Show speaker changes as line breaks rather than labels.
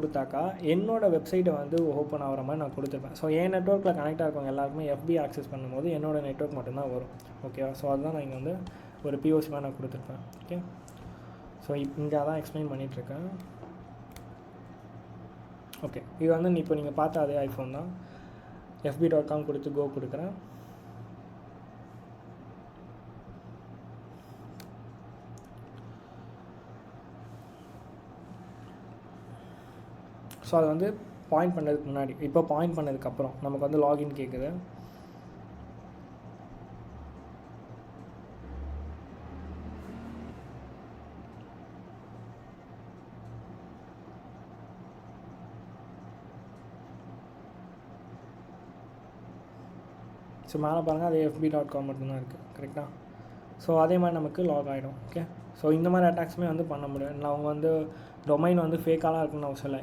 கொடுத்தாக்கா என்னோடய வெப்சைட்டை வந்து ஓப்பன் ஆகிற மாதிரி நான் கொடுத்துருப்பேன். ஸோ என் நெட்ஒர்க்கில் கனெக்டாக இருக்கவங்க எல்லாருக்குமே FB ஆக்சஸ் பண்ணும்போது என்னோடய நெட்ஒர்க் மட்டும்தான் வரும். ஓகேவா? ஸோ அதுதான் நான் இங்கே வந்து ஒரு POC மாதிரி நான் கொடுத்துருப்பேன். ஓகே, ஸோ இங்கே தான் எக்ஸ்பிளைன் பண்ணிகிட்ருக்கேன். ஓகே, இது வந்து இப்போ நீங்கள் பார்த்த அதே ஐஃபோன் தான். fb.com கொடுத்து கோ கொடுக்குறேன். ஸோ அது வந்து பாயிண்ட் பண்ணதுக்கு முன்னாடி, இப்போ பாயிண்ட் பண்ணதுக்கப்புறம் நமக்கு வந்து லாகின் கேட்குது. ஸோ மேலே பாருங்கள், அது fb.com மட்டும்தான் இருக்குது. கரெக்டாக? ஸோ அதே மாதிரி நமக்கு லாக் ஆகிடும். ஓகே, ஸோ இந்த மாதிரி அட்டாக்ஸுமே வந்து பண்ண முடியும். அவங்க வந்து டொமைன் வந்து ஃபேக்காலாம் இருக்குன்னு அவசியம் இல்லை.